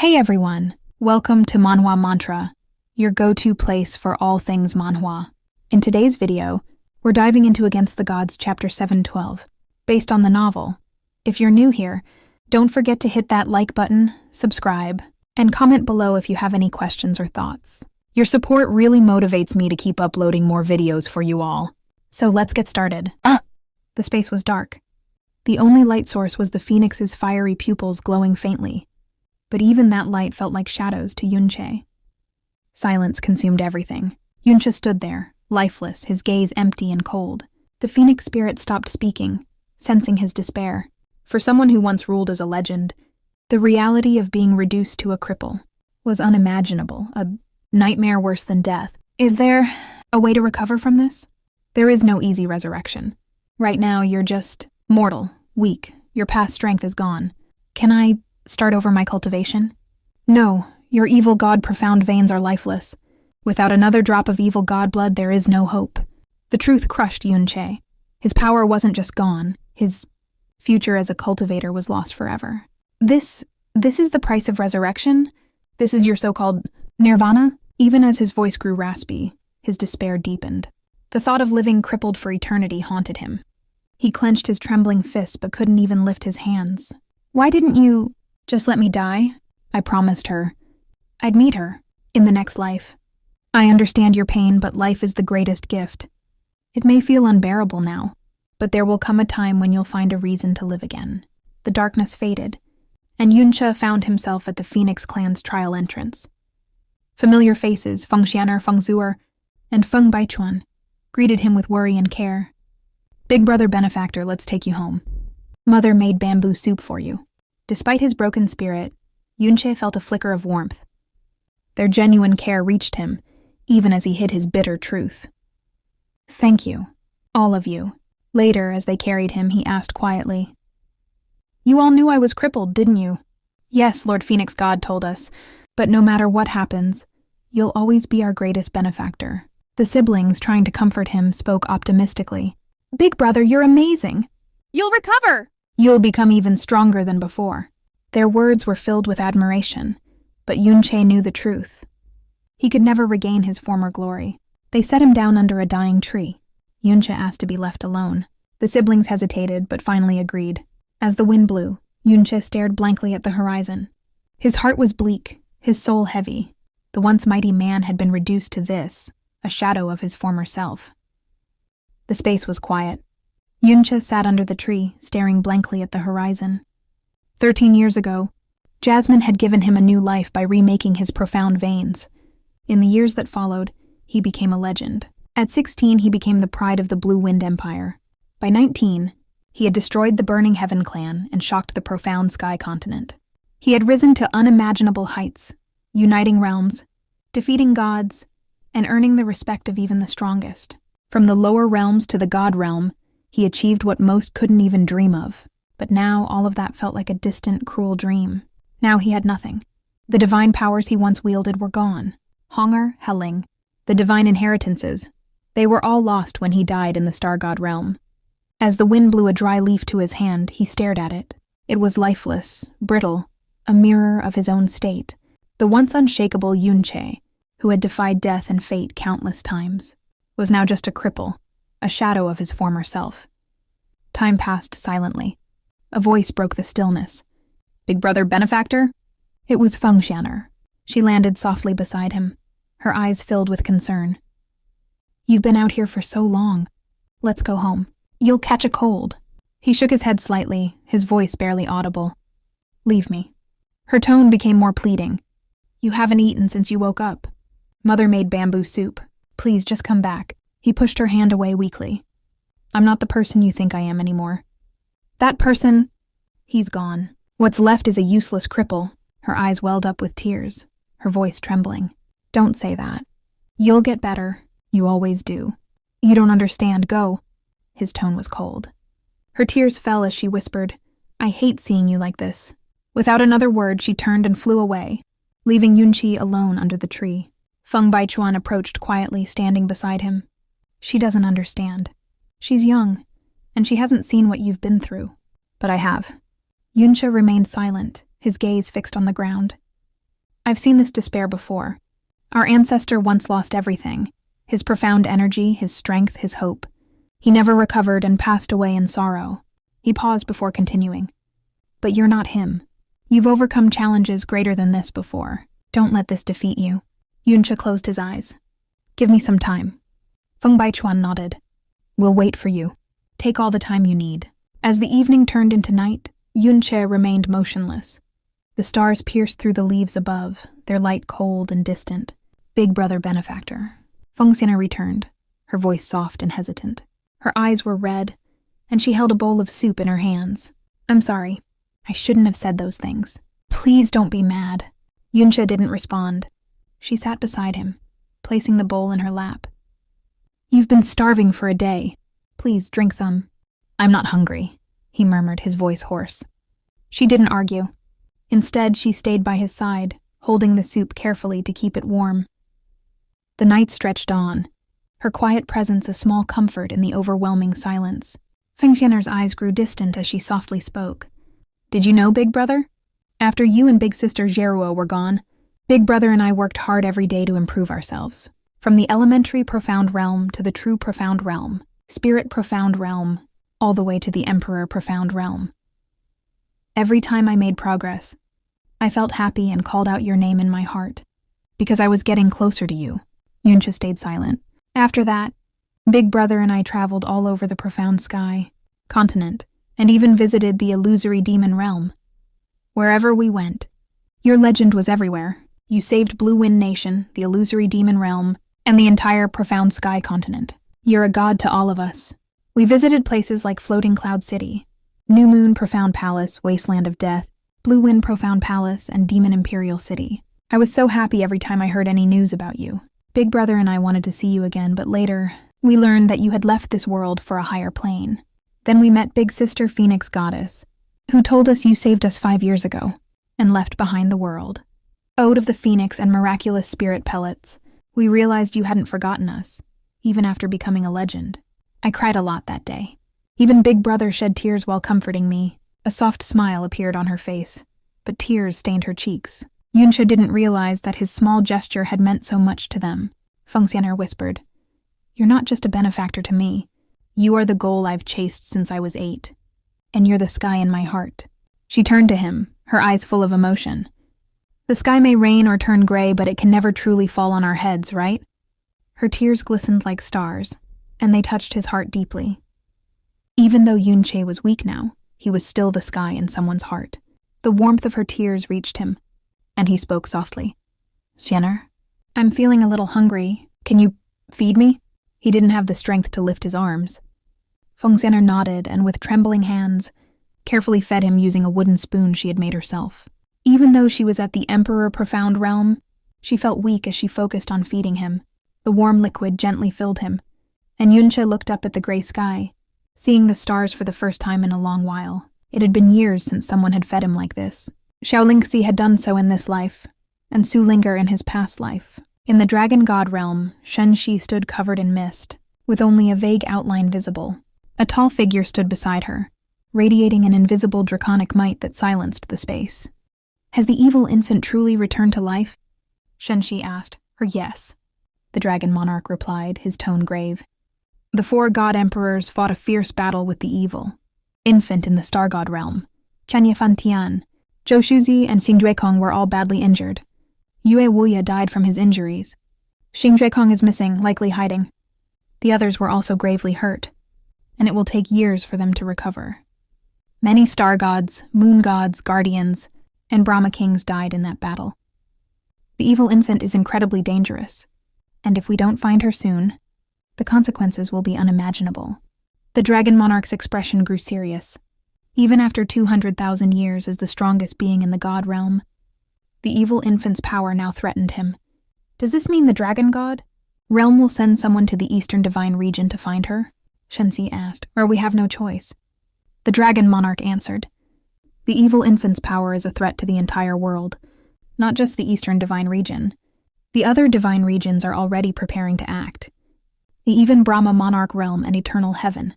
Hey everyone, welcome to Manhwa Mantra, your go-to place for all things manhwa. In today's video, we're diving into Against the Gods chapter 712, based on the novel. If you're new here, don't forget to hit that like button, subscribe, and comment below if you have any questions or thoughts. Your support really motivates me to keep uploading more videos for you all. So let's get started. The space was dark. The only light source was the phoenix's fiery pupils glowing faintly. But even that light felt like shadows to Yunche. Silence consumed everything. Yunche stood there, lifeless, his gaze empty and cold. The phoenix spirit stopped speaking, sensing his despair. For someone who once ruled as a legend, the reality of being reduced to a cripple was unimaginable, a nightmare worse than death. Is there a way to recover from this? There is no easy resurrection. Right now, you're just mortal, weak. Your past strength is gone. Can I start over my cultivation? No, your evil god profound veins are lifeless. Without another drop of evil god blood, there is no hope. The truth crushed Yunche. His power wasn't just gone, his future as a cultivator was lost forever. This is the price of resurrection? This is your so-called nirvana? Even as his voice grew raspy, his despair deepened. The thought of living crippled for eternity haunted him. He clenched his trembling fists but couldn't even lift his hands. Why didn't you just let me die? I promised her. I'd meet her in the next life. I understand your pain, but life is the greatest gift. It may feel unbearable now, but there will come a time when you'll find a reason to live again. The darkness faded, and Yunche found himself at the Phoenix clan's trial entrance. Familiar faces, Feng Xianer, Feng Zuer, and Feng Baichuan, greeted him with worry and care. Big brother benefactor, let's take you home. Mother made bamboo soup for you. Despite his broken spirit, Yunche felt a flicker of warmth. Their genuine care reached him, even as he hid his bitter truth. Thank you, all of you. Later, as they carried him, he asked quietly, You all knew I was crippled, didn't you? Yes, Lord Phoenix God told us, but no matter what happens, you'll always be our greatest benefactor. The siblings, trying to comfort him, spoke optimistically. Big brother, you're amazing. You'll recover. You'll become even stronger than before. Their words were filled with admiration, but Yunche knew the truth. He could never regain his former glory. They set him down under a dying tree. Yunche asked to be left alone. The siblings hesitated, but finally agreed. As the wind blew, Yunche stared blankly at the horizon. His heart was bleak, his soul heavy. The once mighty man had been reduced to this, a shadow of his former self. The space was quiet. Yunche sat under the tree, staring blankly at the horizon. 13 years ago, Jasmine had given him a new life by remaking his profound veins. In the years that followed, he became a legend. At 16, he became the pride of the Blue Wind Empire. By 19, he had destroyed the Burning Heaven clan and shocked the Profound Sky continent. He had risen to unimaginable heights, uniting realms, defeating gods, and earning the respect of even the strongest. From the lower realms to the god realm, he achieved what most couldn't even dream of. But now all of that felt like a distant, cruel dream. Now he had nothing. The divine powers he once wielded were gone. Honger, Helling, the divine inheritances, they were all lost when he died in the star god realm. As the wind blew a dry leaf to his hand, he stared at it. It was lifeless, brittle, a mirror of his own state. The once unshakable Yunche, who had defied death and fate countless times, was now just a cripple, a shadow of his former self. Time passed silently. A voice broke the stillness. Big brother benefactor? It was Feng Xianer. She landed softly beside him, her eyes filled with concern. You've been out here for so long. Let's go home. You'll catch a cold. He shook his head slightly, his voice barely audible. Leave me. Her tone became more pleading. You haven't eaten since you woke up. Mother made bamboo soup. Please, just come back. He pushed her hand away weakly. I'm not the person you think I am anymore. That person, he's gone. What's left is a useless cripple. Her eyes welled up with tears, her voice trembling. Don't say that. You'll get better. You always do. You don't understand. Go. His tone was cold. Her tears fell as she whispered, I hate seeing you like this. Without another word, she turned and flew away, leaving Yunche alone under the tree. Feng Baichuan approached quietly, standing beside him. She doesn't understand. She's young, and she hasn't seen what you've been through. But I have. Yunche remained silent, his gaze fixed on the ground. I've seen this despair before. Our ancestor once lost everything, his profound energy, his strength, his hope. He never recovered and passed away in sorrow. He paused before continuing. But you're not him. You've overcome challenges greater than this before. Don't let this defeat you. Yunche closed his eyes. Give me some time. Feng Baichuan nodded. We'll wait for you. Take all the time you need. As the evening turned into night, Yunche remained motionless. The stars pierced through the leaves above, their light cold and distant. Big brother benefactor. Feng Xian'er returned, her voice soft and hesitant. Her eyes were red, and she held a bowl of soup in her hands. I'm sorry. I shouldn't have said those things. Please don't be mad. Yunche didn't respond. She sat beside him, placing the bowl in her lap. You've been starving for a day. Please drink some. I'm not hungry, he murmured, his voice hoarse. She didn't argue. Instead, she stayed by his side, holding the soup carefully to keep it warm. The night stretched on, her quiet presence a small comfort in the overwhelming silence. Feng Xian'er's eyes grew distant as she softly spoke. Did you know, Big Brother? After you and Big Sister Geruo were gone, Big Brother and I worked hard every day to improve ourselves. From the elementary profound realm to the true profound realm, spirit profound realm, all the way to the emperor profound realm. Every time I made progress, I felt happy and called out your name in my heart, because I was getting closer to you. Yunche stayed silent. After that, Big Brother and I traveled all over the profound sky, continent, and even visited the illusory demon realm. Wherever we went, your legend was everywhere. You saved Blue Wind Nation, the illusory demon realm, and the entire profound sky continent. You're a god to all of us. We visited places like Floating Cloud City, New Moon Profound Palace, Wasteland of Death, Blue Wind Profound Palace, and Demon Imperial City. I was so happy every time I heard any news about you. Big Brother and I wanted to see you again, but later, we learned that you had left this world for a higher plane. Then we met Big Sister Phoenix Goddess, who told us you saved us 5 years ago, and left behind the world. Ode of the Phoenix and miraculous spirit pellets, we realized you hadn't forgotten us, even after becoming a legend. I cried a lot that day. Even Big Brother shed tears while comforting me. A soft smile appeared on her face, but tears stained her cheeks. Yunche didn't realize that his small gesture had meant so much to them. Feng Xian'er whispered, You're not just a benefactor to me. You are the goal I've chased since I was 8. And you're the sky in my heart. She turned to him, her eyes full of emotion. The sky may rain or turn gray, but it can never truly fall on our heads, right? Her tears glistened like stars, and they touched his heart deeply. Even though Yunche was weak now, he was still the sky in someone's heart. The warmth of her tears reached him, and he spoke softly. Xian'er, I'm feeling a little hungry. Can you feed me? He didn't have the strength to lift his arms. Feng Xian'er nodded and with trembling hands, carefully fed him using a wooden spoon she had made herself. Even though she was at the Emperor Profound Realm, she felt weak as she focused on feeding him. The warm liquid gently filled him, and Yunche looked up at the gray sky, seeing the stars for the first time in a long while. It had been years since someone had fed him like this. Xiaolingxi had done so in this life, and Su Linger in his past life. In the Dragon God realm, Shenxi stood covered in mist, with only a vague outline visible. A tall figure stood beside her, radiating an invisible draconic might that silenced the space. Has the evil infant truly returned to life? Shenxi asked. Her yes. The dragon monarch replied, his tone grave. The 4 god emperors fought a fierce battle with the evil infant in the star god realm. Qianye Fantian, Zhou Shuzi, and Xing Juekong were all badly injured. Yue Wuya died from his injuries. Xing Juekong is missing, likely hiding. The others were also gravely hurt, and it will take years for them to recover. Many star gods, moon gods, guardians, and Brahma kings died in that battle. The evil infant is incredibly dangerous, and if we don't find her soon, the consequences will be unimaginable. The dragon monarch's expression grew serious. Even after 200,000 years as the strongest being in the god realm, the evil infant's power now threatened him. Does this mean the dragon god? Realm will send someone to the eastern divine region to find her? Shenxi asked, or we have no choice. The dragon monarch answered. The evil infant's power is a threat to the entire world, not just the eastern divine region. The other divine regions are already preparing to act. Even Brahma monarch realm and eternal heaven.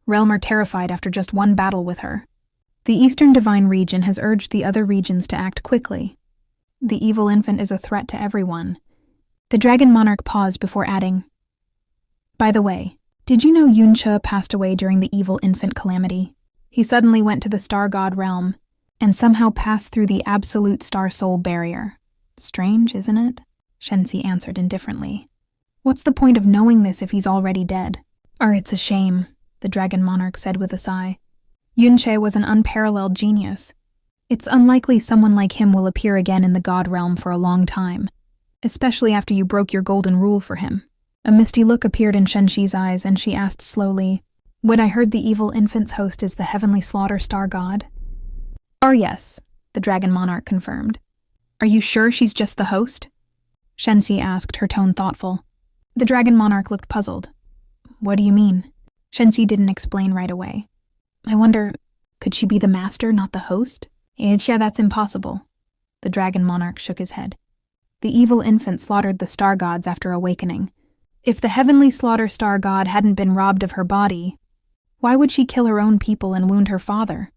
Realm are terrified after just one battle with her. The eastern divine region has urged the other regions to act quickly. The evil infant is a threat to everyone. The dragon monarch paused before adding, "By the way, did you know Yunche passed away during the evil infant calamity? He suddenly went to the star god realm and somehow passed through the absolute star soul barrier. Strange, isn't it?" Shenxi answered indifferently. "What's the point of knowing this if he's already dead?" It's a shame," the dragon monarch said with a sigh. "Yunche was an unparalleled genius. It's unlikely someone like him will appear again in the god realm for a long time, especially after you broke your golden rule for him." A misty look appeared in Shenxi's eyes, and she asked slowly, "When I heard the evil infant's host is the heavenly slaughter star god?" Yes," the dragon monarch confirmed. "Are you sure she's just the host?" Shenxi asked, her tone thoughtful. The dragon monarch looked puzzled. "What do you mean?" Shenxi didn't explain right away. "I wonder, could she be the master, not the host?" Yeah, that's impossible." The dragon monarch shook his head. "The evil infant slaughtered the star gods after awakening. If the heavenly slaughter star god hadn't been robbed of her body, why would she kill her own people and wound her father?"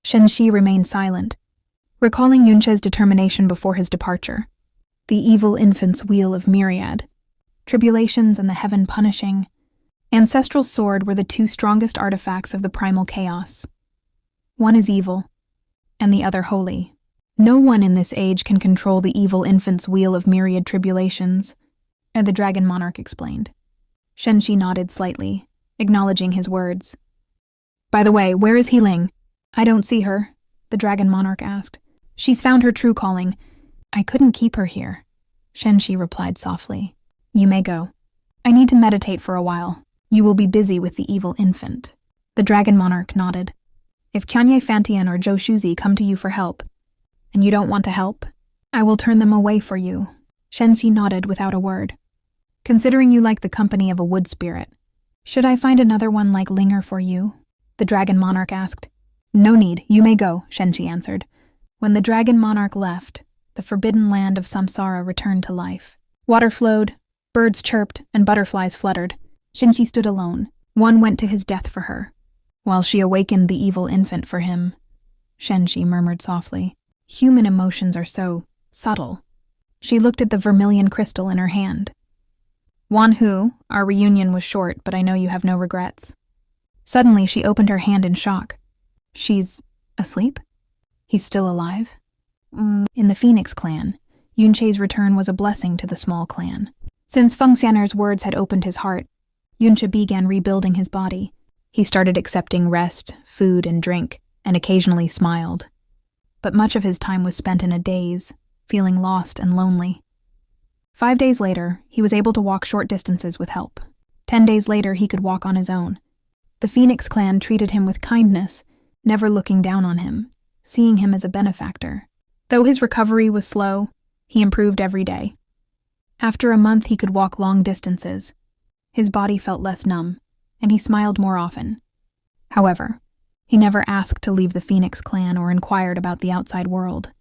Shenxi remained silent, recalling Yunche's determination before his departure. The evil infant's wheel of myriad, tribulations and the heaven punishing, ancestral sword were the two strongest artifacts of the primal chaos. One is evil, and the other holy. No one in this age can control the evil infant's wheel of myriad tribulations, the dragon monarch explained. Shenxi nodded slightly, acknowledging his words. "By the way, where is Healing?" "I don't see her," the dragon monarch asked. "She's found her true calling. I couldn't keep her here," Shenxi replied softly. "You may go. I need to meditate for a while. You will be busy with the evil infant." The dragon monarch nodded. "If Qianye Fantian or Zhou Shuzi come to you for help, and you don't want to help, I will turn them away for you." Shenxi nodded without a word. "Considering you like the company of a wood spirit, should I find another one like Linger for you?" the dragon monarch asked. "No need, you may go," Shenxi answered. When the dragon monarch left, the forbidden land of Samsara returned to life. Water flowed, birds chirped, and butterflies fluttered. Shenxi stood alone. One went to his death for her, while she awakened the evil infant for him. Shenxi murmured softly. Human emotions are so subtle. She looked at the vermilion crystal in her hand. "Wanhu, our reunion was short, but I know you have no regrets." Suddenly, she opened her hand in shock. "She's asleep? He's still alive?" In the Phoenix clan, Yunche's return was a blessing to the small clan. Since Feng Xianer's words had opened his heart, Yunche began rebuilding his body. He started accepting rest, food, and drink, and occasionally smiled. But much of his time was spent in a daze, feeling lost and lonely. 5 days later, he was able to walk short distances with help. 10 days later, he could walk on his own. The Phoenix clan treated him with kindness, never looking down on him, seeing him as a benefactor. Though his recovery was slow, he improved every day. After a month, he could walk long distances. His body felt less numb, and he smiled more often. However, he never asked to leave the Phoenix clan or inquired about the outside world.